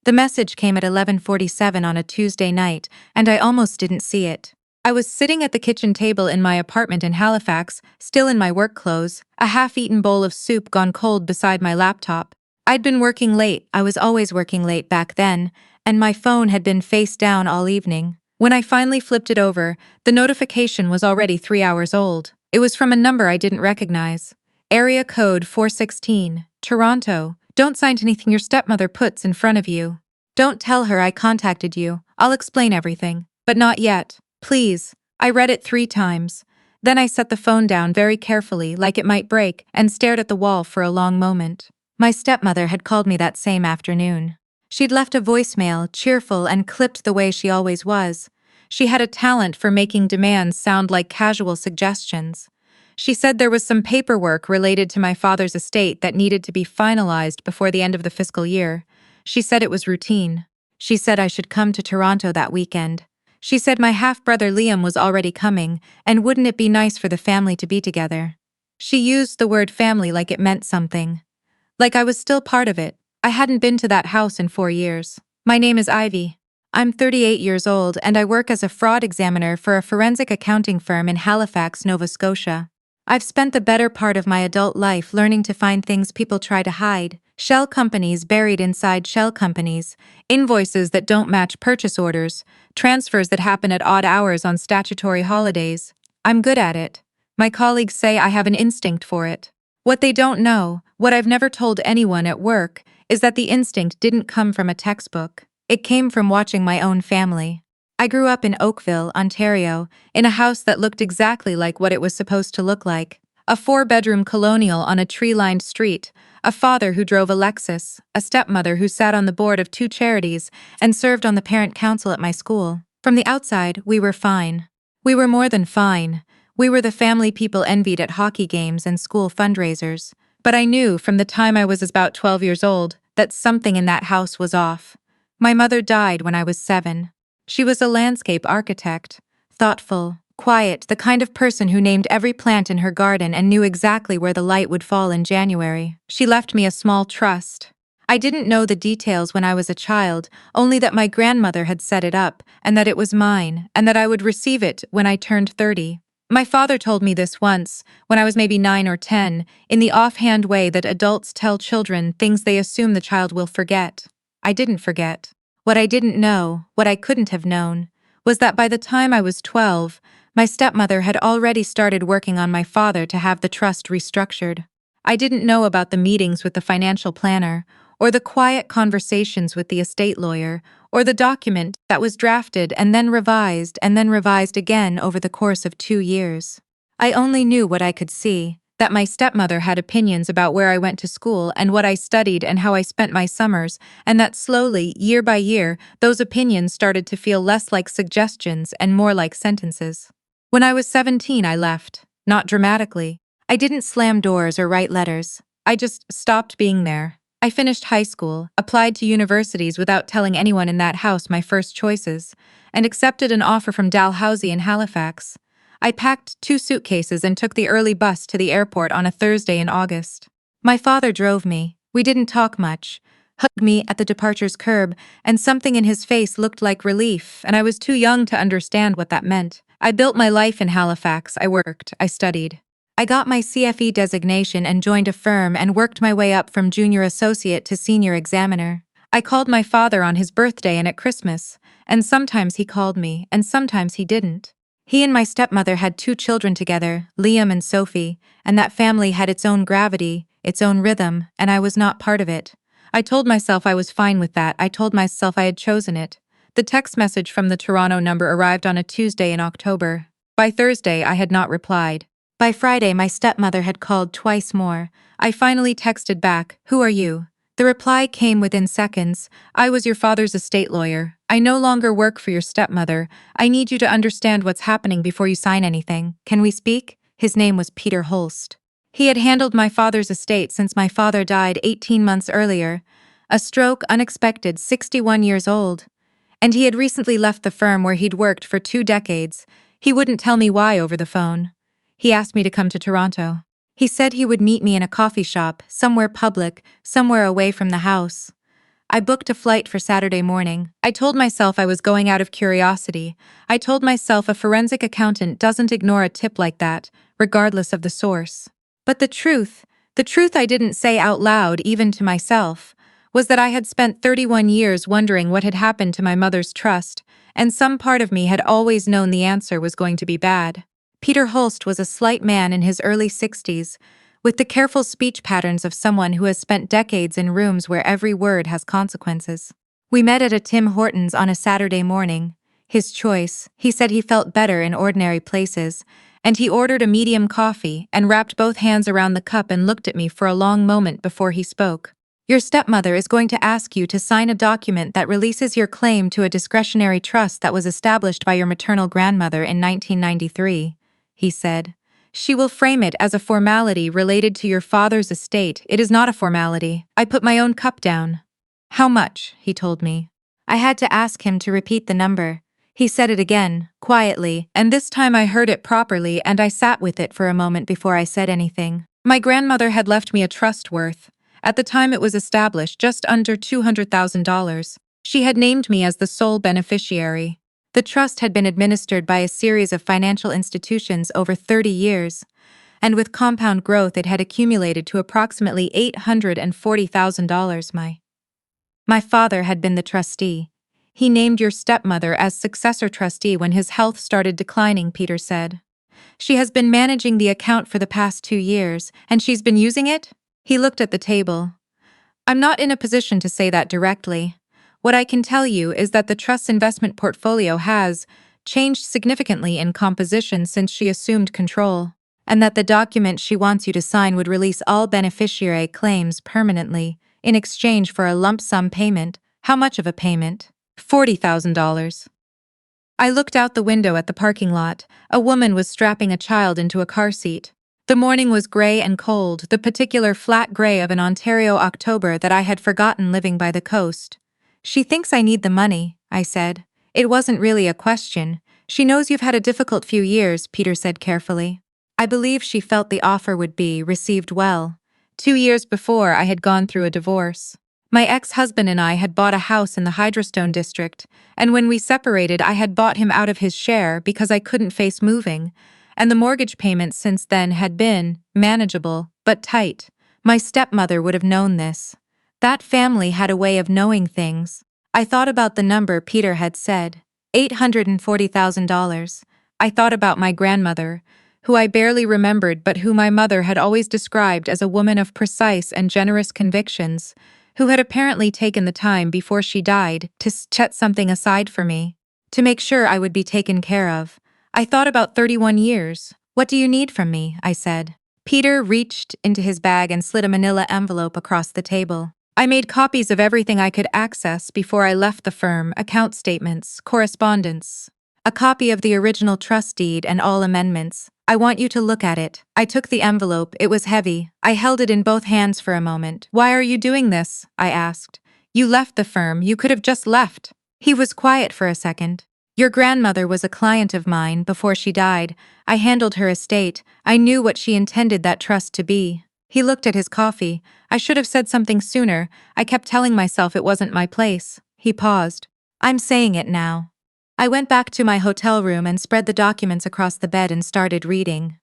The message came at 11:47 on a Tuesday night, and I almost didn't see it. I was sitting at the kitchen table in my apartment in Halifax, still in my work clothes, a half-eaten bowl of soup gone cold beside my laptop. I'd been working late, I was always working late back then, and my phone had been face down all evening. When I finally flipped it over, the notification was already 3 hours old. It was from a number I didn't recognize. Area code 416, Toronto. Don't sign anything your stepmother puts in front of you. Don't tell her I contacted you. I'll explain everything. But not yet. Please. I read it 3 times. Then I set the phone down very carefully, like it might break, and stared at the wall for a long moment. My stepmother had called me that same afternoon. She'd left a voicemail, cheerful and clipped the way she always was. She had a talent for making demands sound like casual suggestions. She said there was some paperwork related to my father's estate that needed to be finalized before the end of the fiscal year. She said it was routine. She said I should come to Toronto that weekend. She said my half-brother Liam was already coming, and wouldn't it be nice for the family to be together? She used the word family like it meant something. Like I was still part of it. I hadn't been to that house in 4 years. My name is Ivy. I'm 38 years old and I work as a fraud examiner for a forensic accounting firm in Halifax, Nova Scotia. I've spent the better part of my adult life learning to find things people try to hide, shell companies buried inside shell companies, invoices that don't match purchase orders, transfers that happen at odd hours on statutory holidays. I'm good at it. My colleagues say I have an instinct for it. What they don't know, what I've never told anyone at work, is that the instinct didn't come from a textbook. It came from watching my own family. I grew up in Oakville, Ontario, in a house that looked exactly like what it was supposed to look like. A 4-bedroom colonial on a tree-lined street, a father who drove a Lexus, a stepmother who sat on the board of 2 charities and served on the parent council at my school. From the outside, we were fine. We were more than fine. We were the family people envied at hockey games and school fundraisers. But I knew from the time I was about 12 years old that something in that house was off. My mother died when I was 7. She was a landscape architect, thoughtful, quiet, the kind of person who named every plant in her garden and knew exactly where the light would fall in January. She left me a small trust. I didn't know the details when I was a child, only that my grandmother had set it up, and that it was mine, and that I would receive it when I turned 30. My father told me this once, when I was maybe 9 or 10, in the offhand way that adults tell children things they assume the child will forget. I didn't forget. What I didn't know, what I couldn't have known, was that by the time I was 12, my stepmother had already started working on my father to have the trust restructured. I didn't know about the meetings with the financial planner, or the quiet conversations with the estate lawyer, or the document that was drafted and then revised again over the course of 2 years. I only knew what I could see, that my stepmother had opinions about where I went to school and what I studied and how I spent my summers, and that slowly, year by year, those opinions started to feel less like suggestions and more like sentences. When I was 17, I left, not dramatically. I didn't slam doors or write letters. I just stopped being there. I finished high school, applied to universities without telling anyone in that house my first choices, and accepted an offer from Dalhousie in Halifax. I packed 2 suitcases and took the early bus to the airport on a Thursday in August. My father drove me. We didn't talk much. Hugged me at the departure's curb, and something in his face looked like relief, and I was too young to understand what that meant. I built my life in Halifax. I worked. I studied. I got my CFE designation and joined a firm and worked my way up from junior associate to senior examiner. I called my father on his birthday and at Christmas, and sometimes he called me, and sometimes he didn't. He and my stepmother had 2 children together, Liam and Sophie, and that family had its own gravity, its own rhythm, and I was not part of it. I told myself I was fine with that. I told myself I had chosen it. The text message from the Toronto number arrived on a Tuesday in October. By Thursday, I had not replied. By Friday, my stepmother had called twice more. I finally texted back, "Who are you?" The reply came within seconds. "I was your father's estate lawyer. I no longer work for your stepmother. I need you to understand what's happening before you sign anything. Can we speak?" His name was Peter Holst. He had handled my father's estate since my father died 18 months earlier. A stroke, unexpected, 61 years old. And he had recently left the firm where he'd worked for 2 decades. He wouldn't tell me why over the phone. He asked me to come to Toronto. He said he would meet me in a coffee shop, somewhere public, somewhere away from the house. I booked a flight for Saturday morning. I told myself I was going out of curiosity. I told myself a forensic accountant doesn't ignore a tip like that, regardless of the source. But the truth I didn't say out loud even to myself, was that I had spent 31 years wondering what had happened to my mother's trust, and some part of me had always known the answer was going to be bad. Peter Holst was a slight man in his early 60s, with the careful speech patterns of someone who has spent decades in rooms where every word has consequences. We met at a Tim Hortons on a Saturday morning. His choice, he said he felt better in ordinary places, and he ordered a medium coffee and wrapped both hands around the cup and looked at me for a long moment before he spoke. Your stepmother is going to ask you to sign a document that releases your claim to a discretionary trust that was established by your maternal grandmother in 1993, he said. She will frame it as a formality related to your father's estate. It is not a formality. I put my own cup down. How much? He told me. I had to ask him to repeat the number. He said it again, quietly, and this time I heard it properly and I sat with it for a moment before I said anything. My grandmother had left me a trust worth, at the time it was established, just under $200,000. She had named me as the sole beneficiary. The trust had been administered by a series of financial institutions over 30 years, and with compound growth it had accumulated to approximately $840,000. My father had been the trustee. He named your stepmother as successor trustee when his health started declining, Peter said. She has been managing the account for the past 2 years, and she's been using it? He looked at the table. I'm not in a position to say that directly. What I can tell you is that the trust's investment portfolio has changed significantly in composition since she assumed control, and that the document she wants you to sign would release all beneficiary claims permanently in exchange for a lump sum payment. How much of a payment? $40,000. I looked out the window at the parking lot. A woman was strapping a child into a car seat. The morning was gray and cold, the particular flat gray of an Ontario October that I had forgotten living by the coast. She thinks I need the money, I said. It wasn't really a question. She knows you've had a difficult few years, Peter said carefully. I believe she felt the offer would be received well. 2 years before, I had gone through a divorce. My ex-husband and I had bought a house in the Hydrostone district, and when we separated I had bought him out of his share because I couldn't face moving, and the mortgage payments since then had been manageable, but tight. My stepmother would have known this. That family had a way of knowing things. I thought about the number Peter had said, $840,000. I thought about my grandmother, who I barely remembered but who my mother had always described as a woman of precise and generous convictions, who had apparently taken the time before she died to set something aside for me, to make sure I would be taken care of. I thought about 31 years. What do you need from me? I said. Peter reached into his bag and slid a manila envelope across the table. I made copies of everything I could access before I left the firm: account statements, correspondence, a copy of the original trust deed and all amendments. I want you to look at it. I took the envelope. It was heavy. I held it in both hands for a moment. Why are you doing this? I asked. You left the firm. You could have just left. He was quiet for a second. Your grandmother was a client of mine before she died. I handled her estate. I knew what she intended that trust to be. He looked at his coffee. I should have said something sooner. I kept telling myself it wasn't my place. He paused. I'm saying it now. I went back to my hotel room and spread the documents across the bed and started reading.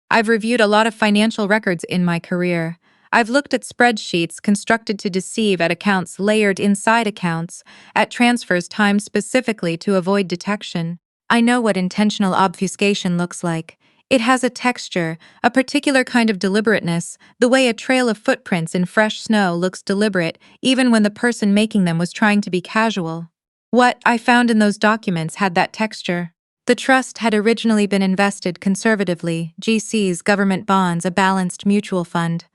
I've reviewed a lot of financial records in my career. I've looked at spreadsheets constructed to deceive, at accounts layered inside accounts, at transfers timed specifically to avoid detection. I know what intentional obfuscation looks like. It has a texture, a particular kind of deliberateness, the way a trail of footprints in fresh snow looks deliberate, even when the person making them was trying to be casual. What I found in those documents had that texture. The trust had originally been invested conservatively: GCs, government bonds, a balanced mutual fund.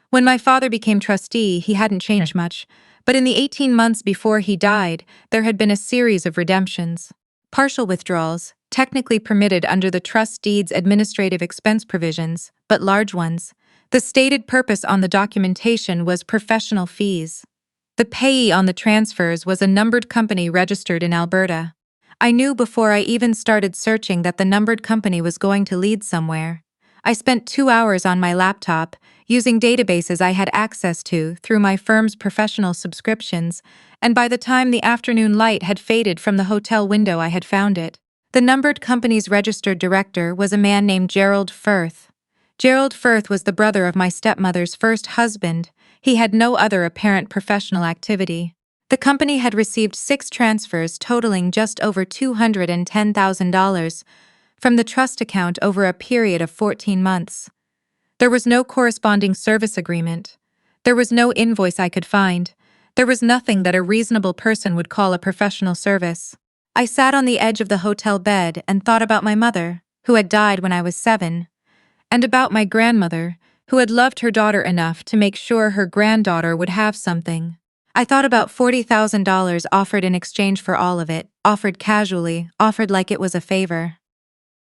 When my father became trustee, he hadn't changed much, but in the 18 months before he died, there had been a series of redemptions. Partial withdrawals, technically permitted under the trust deed's administrative expense provisions, but large ones. The stated purpose on the documentation was professional fees. The payee on the transfers was a numbered company registered in Alberta. I knew before I even started searching that the numbered company was going to lead somewhere. I spent 2 hours on my laptop, using databases I had access to through my firm's professional subscriptions, and by the time the afternoon light had faded from the hotel window I had found it. The numbered company's registered director was a man named Gerald Firth. Gerald Firth was the brother of my stepmother's first husband. He had no other apparent professional activity. The company had received 6 transfers totaling just over $210,000 from the trust account over a period of 14 months. There was no corresponding service agreement. There was no invoice I could find. There was nothing that a reasonable person would call a professional service. I sat on the edge of the hotel bed and thought about my mother, who had died when I was 7, and about my grandmother, who had loved her daughter enough to make sure her granddaughter would have something. I thought about $40,000 offered in exchange for all of it, offered casually, offered like it was a favor.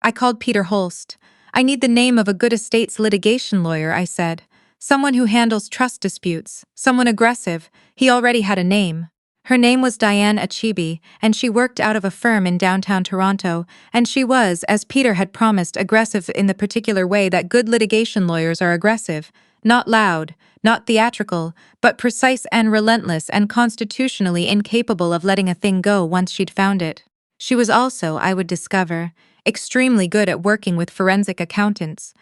I called Peter Holst. I need the name of a good estates litigation lawyer, I said. Someone who handles trust disputes, someone aggressive. He already had a name. Her name was Diane Achibi, and she worked out of a firm in downtown Toronto, and she was, as Peter had promised, aggressive in the particular way that good litigation lawyers are aggressive. Not loud, not theatrical, but precise and relentless and constitutionally incapable of letting a thing go once she'd found it. She was also, I would discover, extremely good at working with forensic accountants,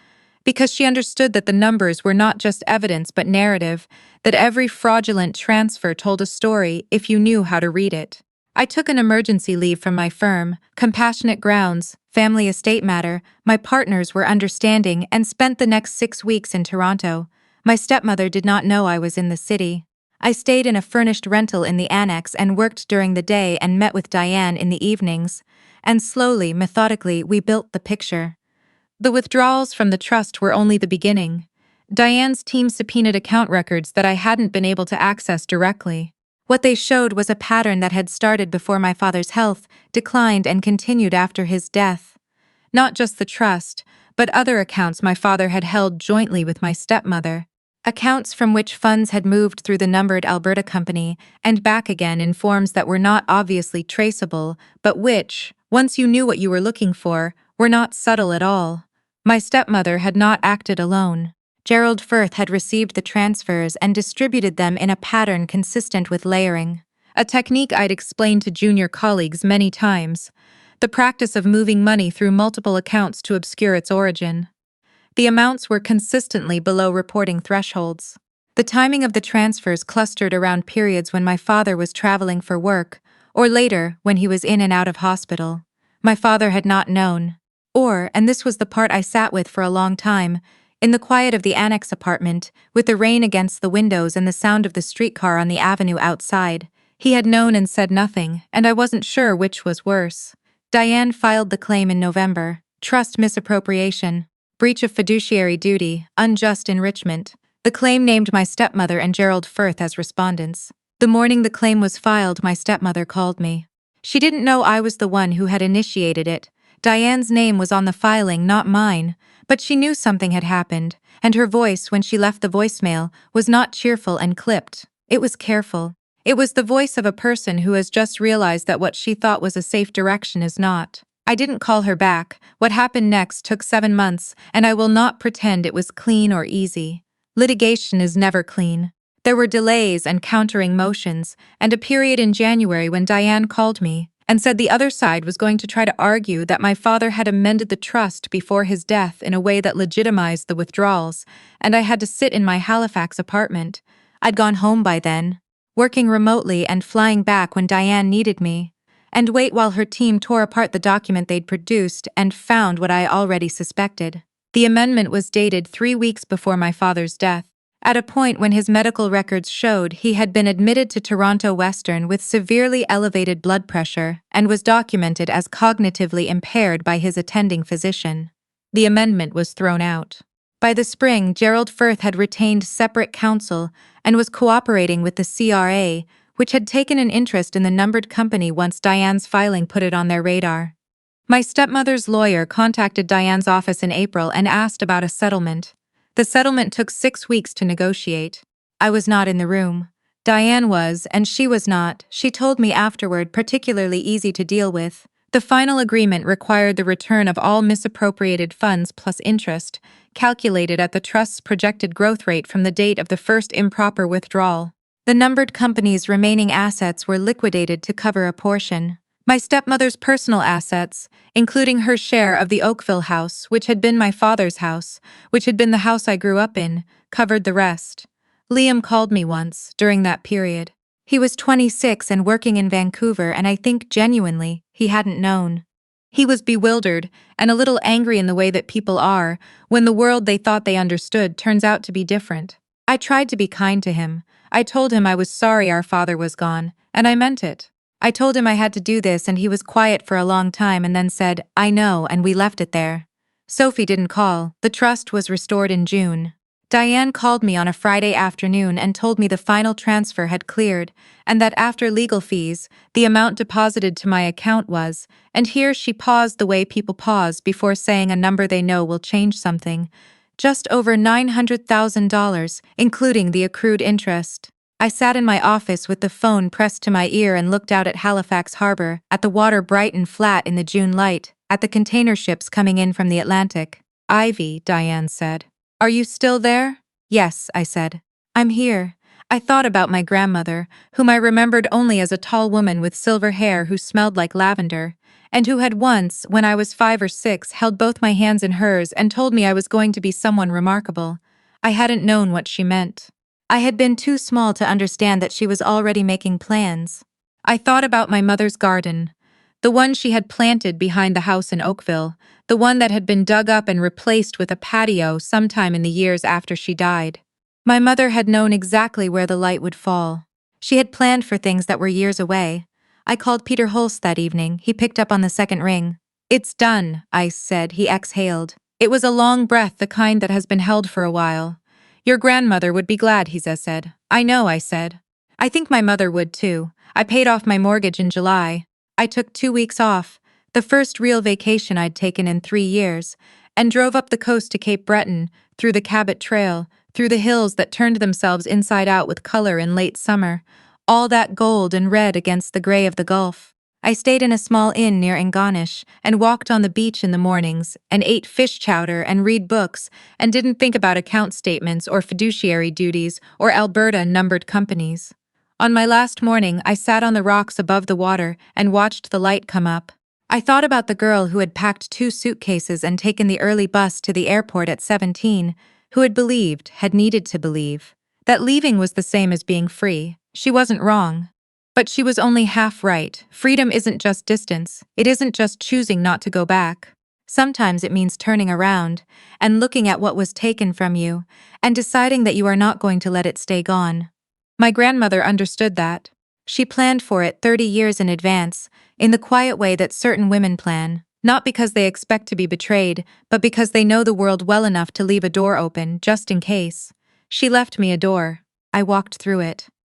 because she understood that the numbers were not just evidence but narrative, that every fraudulent transfer told a story if you knew how to read it. I took an emergency leave from my firm, compassionate grounds, family estate matter, my partners were understanding, and spent the next 6 weeks in Toronto. My stepmother did not know I was in the city. I stayed in a furnished rental in the annex and worked during the day and met with Diane in the evenings, and slowly, methodically, we built the picture. The withdrawals from the trust were only the beginning. Diane's team subpoenaed account records that I hadn't been able to access directly. What they showed was a pattern that had started before my father's health declined and continued after his death. Not just the trust, but other accounts my father had held jointly with my stepmother. Accounts from which funds had moved through the numbered Alberta company and back again in forms that were not obviously traceable, but which, once you knew what you were looking for, were not subtle at all. My stepmother had not acted alone. Gerald Firth had received the transfers and distributed them in a pattern consistent with layering, a technique I'd explained to junior colleagues many times, the practice of moving money through multiple accounts to obscure its origin. The amounts were consistently below reporting thresholds. The timing of the transfers clustered around periods when my father was traveling for work, or later when he was in and out of hospital. My father had not known. Or, and this was the part I sat with for a long time, in the quiet of the annex apartment, with the rain against the windows and the sound of the streetcar on the avenue outside, he had known and said nothing, and I wasn't sure which was worse. Diane filed the claim in November: trust misappropriation, breach of fiduciary duty, unjust enrichment. The claim named my stepmother and Gerald Firth as respondents. The morning the claim was filed, my stepmother called me. She didn't know I was the one who had initiated it. Diane's name was on the filing, not mine, but she knew something had happened, and her voice when she left the voicemail was not cheerful and clipped. It was careful. It was the voice of a person who has just realized that what she thought was a safe direction is not. I didn't call her back. What happened next took 7 months, and I will not pretend it was clean or easy. Litigation is never clean. There were delays and countering motions, and a period in January when Diane called me and said the other side was going to try to argue that my father had amended the trust before his death in a way that legitimized the withdrawals, and I had to sit in my Halifax apartment. I'd gone home by then, working remotely and flying back when Diane needed me, and wait while her team tore apart the document they'd produced and found what I already suspected. The amendment was dated 3 weeks before my father's death, at a point when his medical records showed he had been admitted to Toronto Western with severely elevated blood pressure and was documented as cognitively impaired by his attending physician. The amendment was thrown out. By the spring, Gerald Firth had retained separate counsel and was cooperating with the CRA, which had taken an interest in the numbered company once Diane's filing put it on their radar. My stepmother's lawyer contacted Diane's office in April and asked about a settlement. The settlement took 6 weeks to negotiate. I was not in the room. Diane was, and she was not, she told me afterward, particularly easy to deal with. The final agreement required the return of all misappropriated funds plus interest, calculated at the trust's projected growth rate from the date of the first improper withdrawal. The numbered company's remaining assets were liquidated to cover a portion. My stepmother's personal assets, including her share of the Oakville house, which had been my father's house, which had been the house I grew up in, covered the rest. Liam called me once, during that period. He was 26 and working in Vancouver, and I think genuinely he hadn't known. He was bewildered and a little angry in the way that people are when the world they thought they understood turns out to be different. I tried to be kind to him. I told him I was sorry our father was gone, and I meant it. I told him I had to do this, and he was quiet for a long time and then said, "I know," and we left it there. Sophie didn't call. The trust was restored in June. Diane called me on a Friday afternoon and told me the final transfer had cleared, and that after legal fees, the amount deposited to my account was, and here she paused the way people pause before saying a number they know will change something, just over $900,000, including the accrued interest. I sat in my office with the phone pressed to my ear and looked out at Halifax Harbor, at the water bright and flat in the June light, at the container ships coming in from the Atlantic. "Ivy," Diane said. "Are you still there?" "Yes," I said. "I'm here." I thought about my grandmother, whom I remembered only as a tall woman with silver hair who smelled like lavender, and who had once, when I was 5 or 6, held both my hands in hers and told me I was going to be someone remarkable. I hadn't known what she meant. I had been too small to understand that she was already making plans. I thought about my mother's garden, the one she had planted behind the house in Oakville, the one that had been dug up and replaced with a patio sometime in the years after she died. My mother had known exactly where the light would fall. She had planned for things that were years away. I called Peter Hulse that evening. He picked up on the second ring. "It's done," I said. He exhaled. It was a long breath, the kind that has been held for a while. "Your grandmother would be glad," he said. "I know," I said. "I think my mother would too." I paid off my mortgage in July. I took 2 weeks off, the first real vacation I'd taken in 3 years, and drove up the coast to Cape Breton, through the Cabot Trail, through the hills that turned themselves inside out with color in late summer, all that gold and red against the gray of the Gulf. I stayed in a small inn near Ingonish and walked on the beach in the mornings and ate fish chowder and read books and didn't think about account statements or fiduciary duties or Alberta numbered companies. On my last morning, I sat on the rocks above the water and watched the light come up. I thought about the girl who had packed 2 suitcases and taken the early bus to the airport at 17, who had believed, had needed to believe, that leaving was the same as being free. She wasn't wrong. But she was only half right. Freedom isn't just distance. It isn't just choosing not to go back. Sometimes it means turning around and looking at what was taken from you and deciding that you are not going to let it stay gone. My grandmother understood that. She planned for it 30 years in advance, in the quiet way that certain women plan, not because they expect to be betrayed, but because they know the world well enough to leave a door open just in case. She left me a door. I walked through it.